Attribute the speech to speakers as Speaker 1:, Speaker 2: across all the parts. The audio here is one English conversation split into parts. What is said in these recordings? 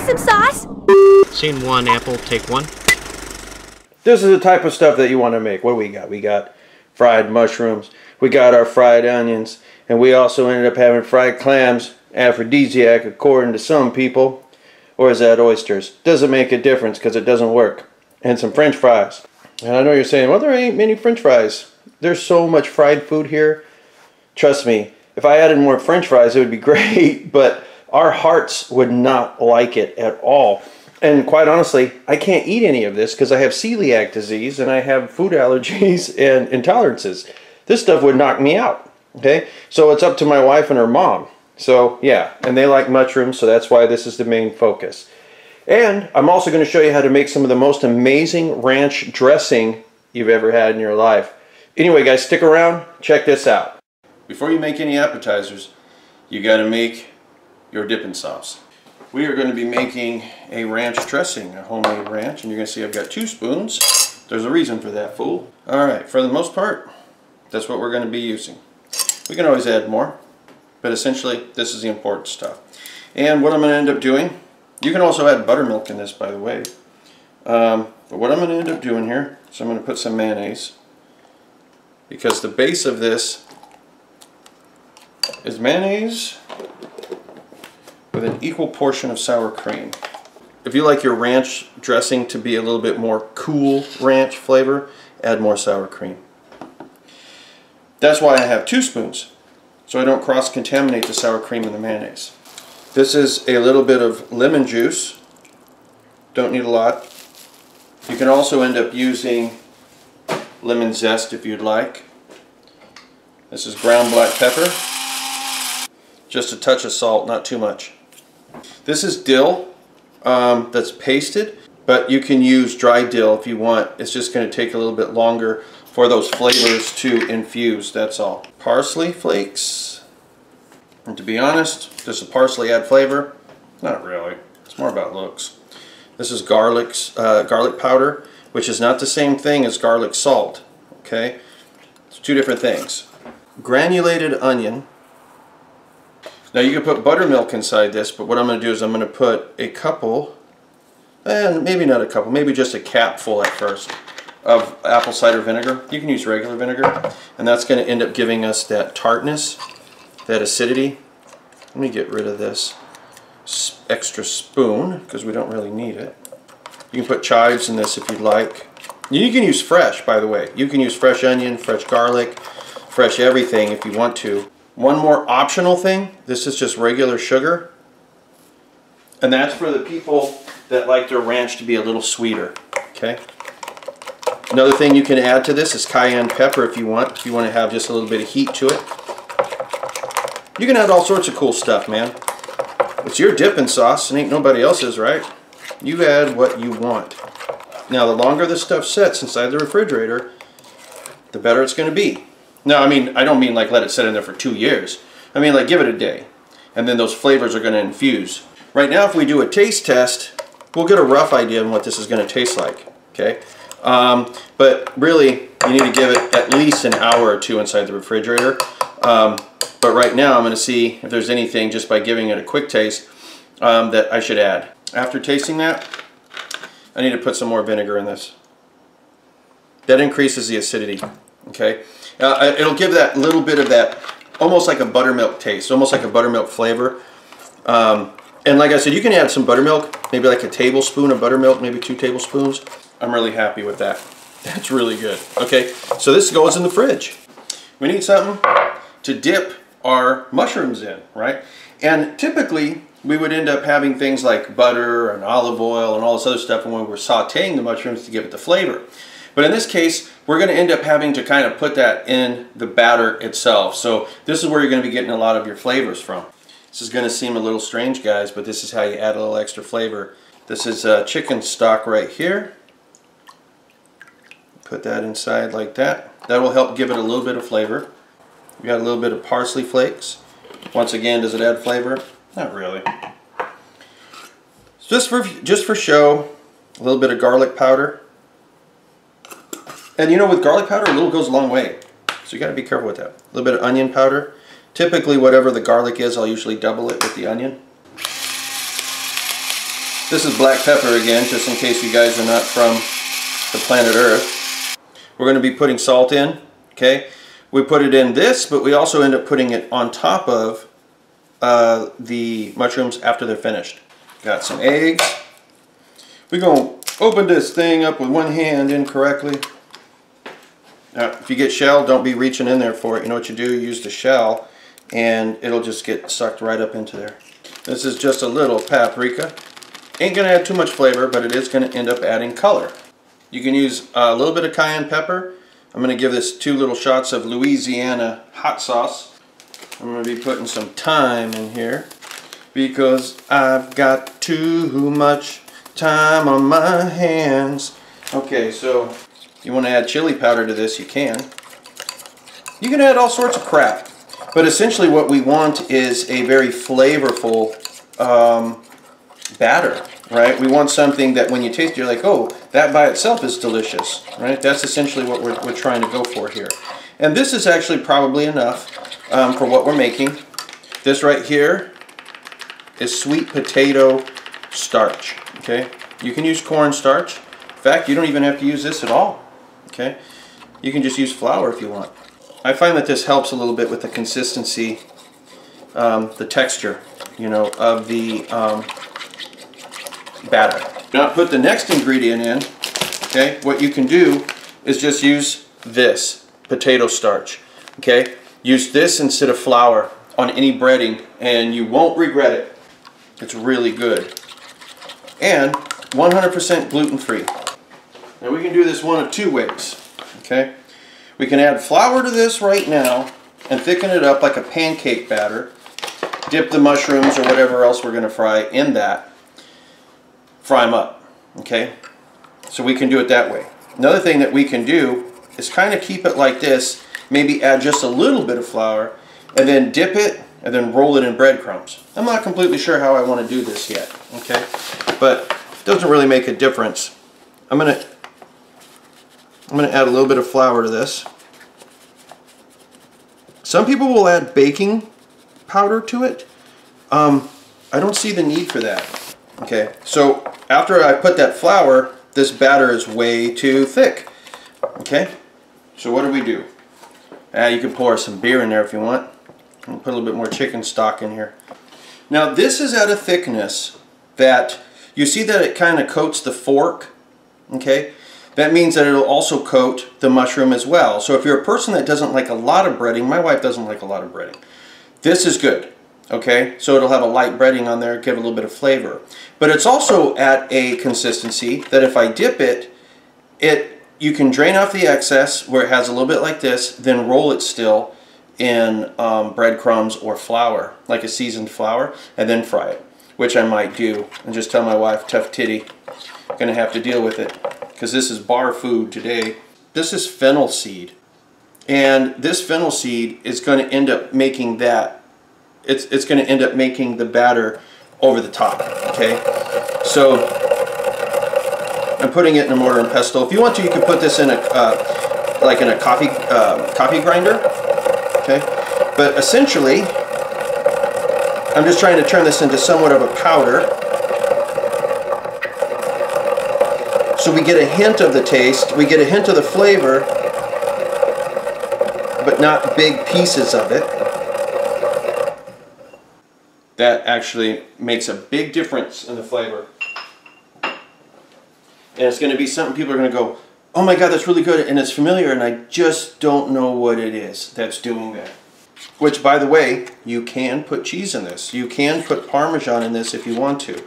Speaker 1: want some sauce?
Speaker 2: Scene 1, Apple, take 1.
Speaker 3: This is the type of stuff that you want to make. What do we got? We got fried mushrooms, we got our fried onions, and we also ended up having fried clams, aphrodisiac according to some people. Or is that oysters? Doesn't make a difference because it doesn't work. And some french fries. And I know you're saying, well, there ain't many french fries. There's so much fried food here. Trust me, if I added more french fries, it would be great, but our hearts would not like it at all. And quite honestly, I can't eat any of this because I have celiac disease and I have food allergies and intolerances. This stuff would knock me out, okay? So it's up to my wife and her mom. So yeah, and they like mushrooms, so that's why this is the main focus. And I'm also going to show you how to make some of the most amazing ranch dressing you've ever had in your life. Anyway guys, stick around, check this out. Before you make any appetizers, you got to make your dipping sauce. We are going to be making a ranch dressing, a homemade ranch, and you're going to see I've got 2 spoons. There's a reason for that, fool. Alright, for the most part, that's what we're going to be using. We can always add more, but essentially this is the important stuff. And what I'm going to end up doing, you can also add buttermilk in this, by the way. But what I'm going to end up doing here, so I'm going to put some mayonnaise, because the base of this is mayonnaise with an equal portion of sour cream. If you like your ranch dressing to be a little bit more cool ranch flavor, add more sour cream. That's why I have 2 spoons, so I don't cross-contaminate the sour cream and the mayonnaise. This is a little bit of lemon juice. Don't need a lot. You can also end up using lemon zest if you'd like. This is ground black pepper. Just a touch of salt, not too much. This is dill that's pasted, but you can use dry dill if you want. It's just going to take a little bit longer for those flavors to infuse, that's all. Parsley flakes. And to be honest, does the parsley add flavor? Not really. It's more about looks. This is garlic powder, which is not the same thing as garlic salt. Okay? It's 2 different things. Granulated onion. Now you can put buttermilk inside this, but what I'm going to do is I'm going to put a couple, and maybe not a couple, maybe just a cap full at first, of apple cider vinegar. You can use regular vinegar, and that's going to end up giving us that tartness, that acidity. Let me get rid of this extra spoon, because we don't really need it. You can put chives in this if you'd like. You can use fresh, by the way. You can use fresh onion, fresh garlic, fresh everything if you want to. One more optional thing, this is just regular sugar, and that's for the people that like their ranch to be a little sweeter, okay? Another thing you can add to this is cayenne pepper if you want to have just a little bit of heat to it. You can add all sorts of cool stuff, man. It's your dipping sauce and ain't nobody else's, right? You add what you want. Now the longer this stuff sits inside the refrigerator, the better it's going to be. No, I don't mean like let it sit in there for 2 years. I mean like give it a day, and then those flavors are going to infuse. Right now if we do a taste test, we'll get a rough idea on what this is going to taste like, okay? But really, you need to give it at least an hour or 2 inside the refrigerator. But right now I'm going to see if there's anything just by giving it a quick taste that I should add. After tasting that, I need to put some more vinegar in this. That increases the acidity, okay? It'll give that little bit of that, almost like a buttermilk taste, almost like a buttermilk flavor. And like I said, you can add some buttermilk, maybe like a tablespoon of buttermilk, maybe 2 tablespoons. I'm really happy with that. That's really good. Okay, so this goes in the fridge. We need something to dip our mushrooms in, right? And typically, we would end up having things like butter and olive oil and all this other stuff when we're sauteing the mushrooms to give it the flavor. But in this case, we're going to end up having to kind of put that in the batter itself. So this is where you're going to be getting a lot of your flavors from. This is going to seem a little strange, guys, but this is how you add a little extra flavor. This is chicken stock right here. Put that inside like that. That will help give it a little bit of flavor. We got a little bit of parsley flakes. Once again, does it add flavor? Not really. Just for show, a little bit of garlic powder. And you know, with garlic powder, a little goes a long way. So you got to be careful with that. A little bit of onion powder. Typically, whatever the garlic is, I'll usually double it with the onion. This is black pepper again, just in case you guys are not from the planet Earth. We're going to be putting salt in, okay? We put it in this, but we also end up putting it on top of the mushrooms after they're finished. Got some eggs. We're going to open this thing up with one hand incorrectly. Now, if you get shell, don't be reaching in there for it. You know what you do? You use the shell and it'll just get sucked right up into there. This is just a little paprika. Ain't going to add too much flavor, but it is going to end up adding color. You can use a little bit of cayenne pepper. I'm going to give this 2 little shots of Louisiana hot sauce. I'm going to be putting some thyme in here because I've got too much time on my hands. Okay, so you want to add chili powder to this, you can. You can add all sorts of crap, but essentially what we want is a very flavorful batter, right? We want something that when you taste it, you're like, oh, that by itself is delicious, right? That's essentially what we're trying to go for here. And this is actually probably enough for what we're making. This right here is sweet potato starch, okay? You can use corn starch. In fact, you don't even have to use this at all. Okay, you can just use flour if you want. I find that this helps a little bit with the consistency, the texture, you know, of the batter. Now put the next ingredient in. Okay, what you can do is just use this potato starch. Okay, use this instead of flour on any breading, and you won't regret it. It's really good, and 100% gluten-free. Now we can do this one of 2 ways, okay? We can add flour to this right now and thicken it up like a pancake batter. Dip the mushrooms or whatever else we're going to fry in that. Fry them up, okay? So we can do it that way. Another thing that we can do is kind of keep it like this, maybe add just a little bit of flour, and then dip it and then roll it in breadcrumbs. I'm not completely sure how I want to do this yet, okay? But it doesn't really make a difference. I'm going to add a little bit of flour to this. Some people will add baking powder to it. I don't see the need for that. Okay, so after I put that flour, this batter is way too thick. Okay, so what do? You can pour some beer in there if you want. And put a little bit more chicken stock in here. Now this is at a thickness that you see that it kind of coats the fork. Okay. That means that it'll also coat the mushroom as well. So if you're a person that doesn't like a lot of breading, my wife doesn't like a lot of breading, this is good, okay? So it'll have a light breading on there, give a little bit of flavor. But it's also at a consistency that if I dip it, you can drain off the excess where it has a little bit like this, then roll it still in breadcrumbs or flour, like a seasoned flour, and then fry it, which I might do. And just tell my wife, tough titty, gonna have to deal with it, because this is bar food today. This is fennel seed, and this fennel seed is going to end up making that, it's going to end up making the batter over the top, okay? So I'm putting it in a mortar and pestle. If you want to, you can put this in a like in a coffee grinder, okay? But essentially I'm just trying to turn this into somewhat of a powder. So we get a hint of the taste, we get a hint of the flavor, but not big pieces of it. That actually makes a big difference in the flavor. And it's going to be something people are going to go, oh my God, that's really good, and it's familiar, and I just don't know what it is that's doing that. Which, by the way, you can put cheese in this. You can put Parmesan in this if you want to.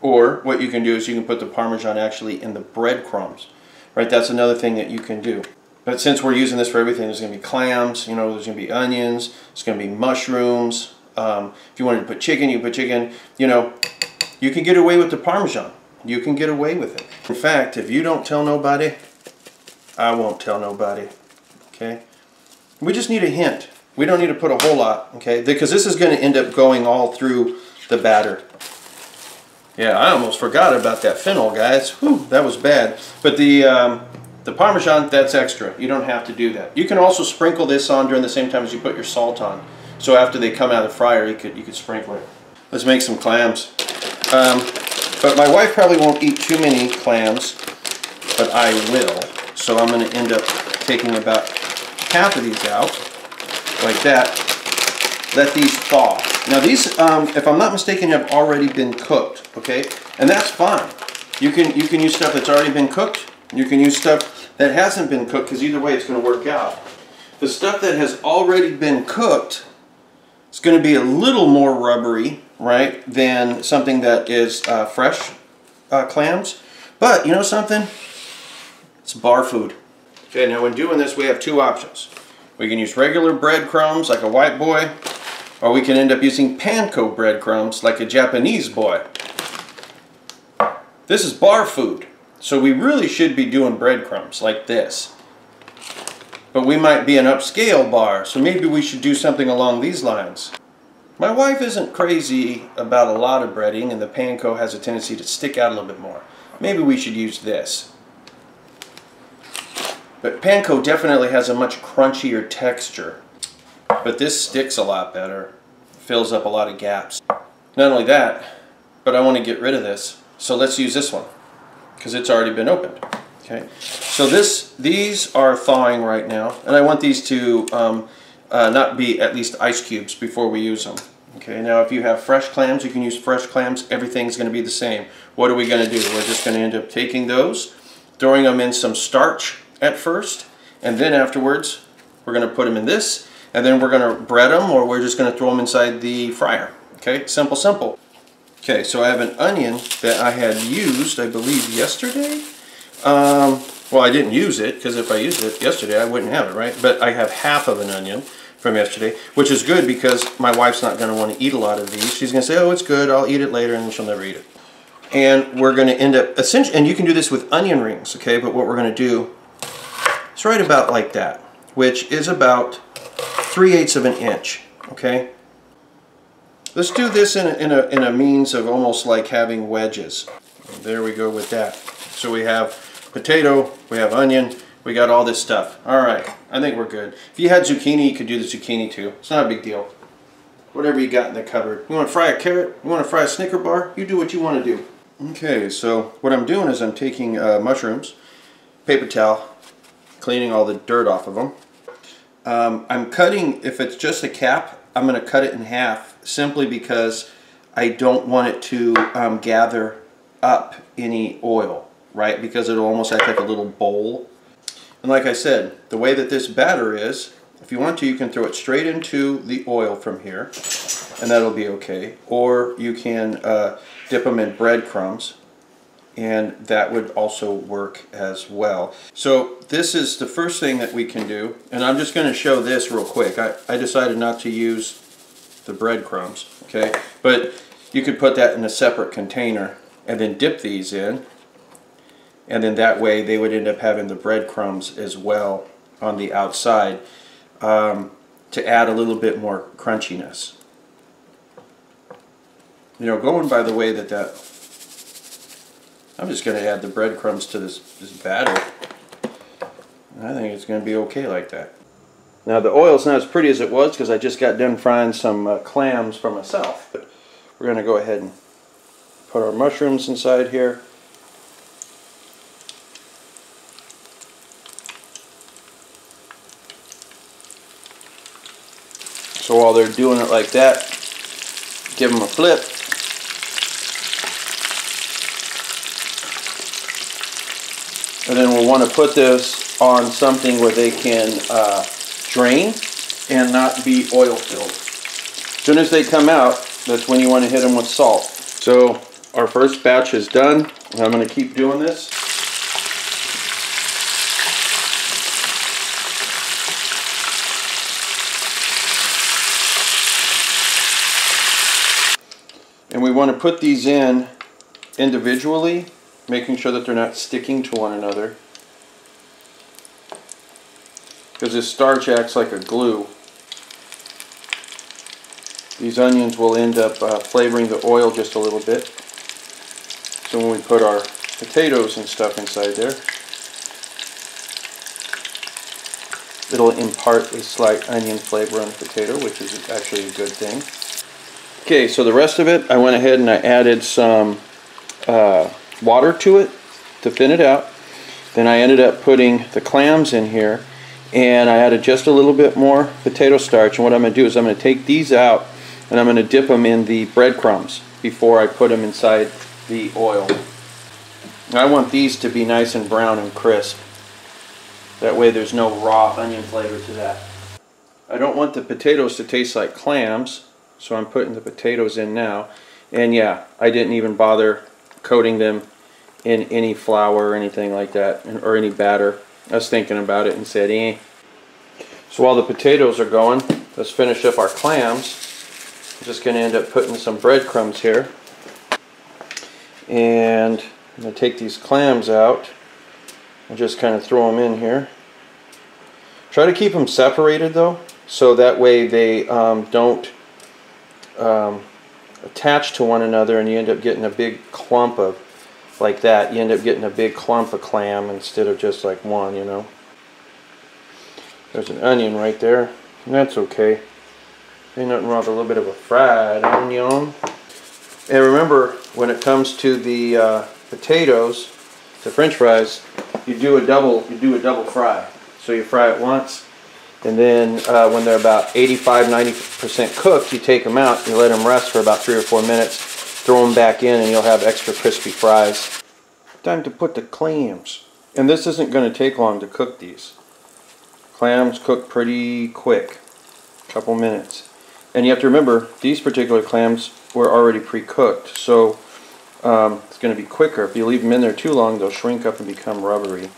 Speaker 3: Or what you can do is you can put the Parmesan actually in the breadcrumbs, right? That's another thing that you can do. But since we're using this for everything, there's going to be clams, you know, there's going to be onions, there's going to be mushrooms. If you wanted to put chicken, you put chicken. You know, you can get away with the Parmesan. You can get away with it. In fact, if you don't tell nobody, I won't tell nobody, okay? We just need a hint. We don't need to put a whole lot, okay? Because this is going to end up going all through the batter. Yeah, I almost forgot about that fennel, guys. Whew, that was bad. But the Parmesan, that's extra. You don't have to do that. You can also sprinkle this on during the same time as you put your salt on. So after they come out of the fryer, you could sprinkle it. Let's make some clams. But my wife probably won't eat too many clams, but I will. So I'm going to end up taking about half of these out, like that. Let these thaw. Now these, if I'm not mistaken, have already been cooked, okay? And that's fine. You can use stuff that's already been cooked. You can use stuff that hasn't been cooked, because either way it's going to work out. The stuff that has already been cooked is going to be a little more rubbery, right, than something that is fresh clams. But you know something? It's bar food. Okay, now when doing this we have two options. We can use regular breadcrumbs like a white boy, or we can end up using panko breadcrumbs like a Japanese boy. This is bar food, so we really should be doing breadcrumbs like this. But we might be an upscale bar, so maybe we should do something along these lines. My wife isn't crazy about a lot of breading, and the panko has a tendency to stick out a little bit more. Maybe we should use this. But panko definitely has a much crunchier texture. But this sticks a lot better. Fills up a lot of gaps. Not only that, but I want to get rid of this. So let's use this one, because it's already been opened. Okay. So these are thawing right now, and I want these to not be at least ice cubes before we use them. Okay. Now if you have fresh clams, you can use fresh clams. Everything's going to be the same. What are we going to do? We're just going to end up taking those, throwing them in some starch at first, and then afterwards we're going to put them in this, and then we're going to bread them, or we're just going to throw them inside the fryer. Okay, simple, simple. Okay, so I have an onion that I had used, I believe, yesterday. Well, I didn't use it, because if I used it yesterday I wouldn't have it, right? But I have half of an onion from yesterday, which is good because my wife's not going to want to eat a lot of these. She's going to say, oh, it's good, I'll eat it later, and then she'll never eat it. And we're going to end up, essentially, and you can do this with onion rings, okay? But what we're going to do, it's right about like that, which is about 3/8 of an inch, okay? Let's do this in a means of almost like having wedges. There we go with that. So we have potato, we have onion, we got all this stuff. All right, I think we're good. If you had zucchini, you could do the zucchini too. It's not a big deal. Whatever you got in the cupboard. You want to fry a carrot? You want to fry a Snicker bar? You do what you want to do. Okay, so what I'm doing is I'm taking mushrooms, paper towel, cleaning all the dirt off of them. I'm cutting, if it's just a cap, I'm going to cut it in half simply because I don't want it to gather up any oil, right? Because it'll almost act like a little bowl. And like I said, the way that this batter is, if you want to, you can throw it straight into the oil from here, and that'll be okay. Or you can dip them in breadcrumbs, and that would also work as well. So this is the first thing that we can do, and I'm just going to show this real quick. I decided not to use the breadcrumbs, okay? But you could put that in a separate container and then dip these in, and then that way they would end up having the breadcrumbs as well on the outside to add a little bit more crunchiness. You know, going by the way that I'm just going to add the breadcrumbs to this batter. I think it's going to be okay like that. Now the oil's not as pretty as it was because I just got done frying some clams for myself. But we're going to go ahead and put our mushrooms inside here. So while they're doing it like that, give them a flip. And then we'll want to put this on something where they can drain and not be oil filled. As soon as they come out, that's when you want to hit them with salt. So our first batch is done, and I'm going to keep doing this. And we want to put these in individually, making sure that they're not sticking to one another, because this starch acts like a glue. These onions will end up flavoring the oil just a little bit. So when we put our potatoes and stuff inside there, it'll impart a slight onion flavor on the potato, which is actually a good thing. Okay, so the rest of it, I went ahead and I added some water to it to thin it out. Then I ended up putting the clams in here, and I added just a little bit more potato starch. And what I'm going to do is I'm going to take these out and I'm going to dip them in the breadcrumbs before I put them inside the oil. I want these to be nice and brown and crisp. That way there's no raw onion flavor to that. I don't want the potatoes to taste like clams, so I'm putting the potatoes in now. And yeah, I didn't even bother coating them in any flour or anything like that, or any batter. I was thinking about it and said, eh. So while the potatoes are going, let's finish up our clams. I'm just going to end up putting some breadcrumbs here. And I'm going to take these clams out and just kind of throw them in here. Try to keep them separated though, so that way they don't attach to one another and you end up getting a big clump of, like that, you end up getting a big clump of clam instead of just like one, you know. There's an onion right there, and that's okay. Ain't nothing wrong with a little bit of a fried onion. And remember, when it comes to the potatoes, the French fries, you do a double fry. So you fry it once, and then when they're about 85–90% cooked, you take them out, you let them rest for about 3 or 4 minutes. Throw them back in and you'll have extra crispy fries. Time to put the clams. And this isn't going to take long to cook these. Clams cook pretty quick. A couple minutes. And you have to remember, these particular clams were already pre-cooked. So it's going to be quicker. If you leave them in there too long, they'll shrink up and become rubbery.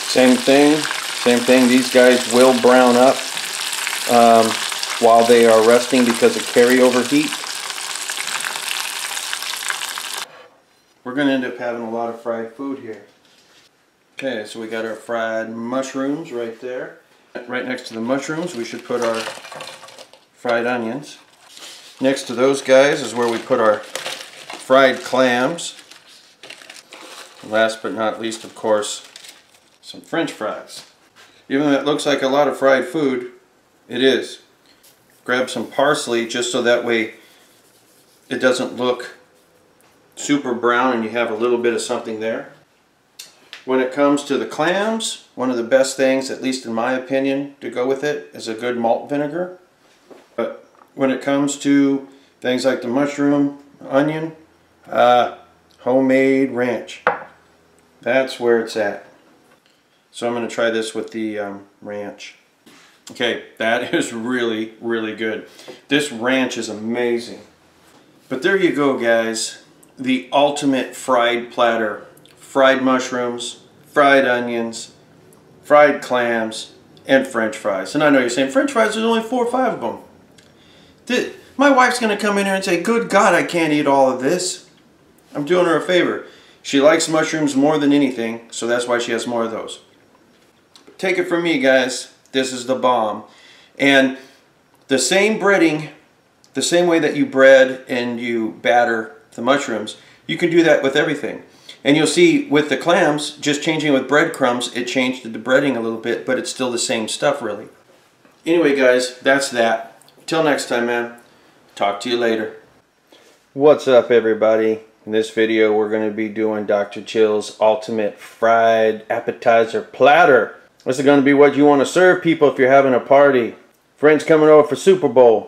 Speaker 3: Same thing, these guys will brown up while they are resting because of carryover heat. We're going to end up having a lot of fried food here. Okay, so we got our fried mushrooms right there. Right next to the mushrooms we should put our fried onions. Next to those guys is where we put our fried clams. Last but not least, of course, some French fries. Even though it looks like a lot of fried food, it is. Grab some parsley just so that way it doesn't look super brown and you have a little bit of something there. When it comes to the clams, one of the best things, at least in my opinion, to go with it is a good malt vinegar. But when it comes to things like the mushroom, onion, homemade ranch. That's where it's at. So I'm going to try this with the ranch. Okay, that is really, really good. This ranch is amazing. But there you go, guys. The ultimate fried platter. Fried mushrooms, fried onions, fried clams, and French fries. And I know you're saying, French fries, there's only 4 or 5 of them. My wife's going to come in here and say, good God, I can't eat all of this. I'm doing her a favor. She likes mushrooms more than anything, so that's why she has more of those. Take it from me, guys, this is the bomb. And the same breading, the same way that you bread and you batter the mushrooms, you can do that with everything. And you'll see with the clams, just changing with breadcrumbs, it changed the breading a little bit, but it's still the same stuff, really. Anyway, guys, that's that. Till next time, man. Talk to you later. What's up, everybody? In this video, we're going to be doing Dr. Chill's ultimate fried appetizer platter. This is going to be what you want to serve people if you're having a party. Friends coming over for Super Bowl.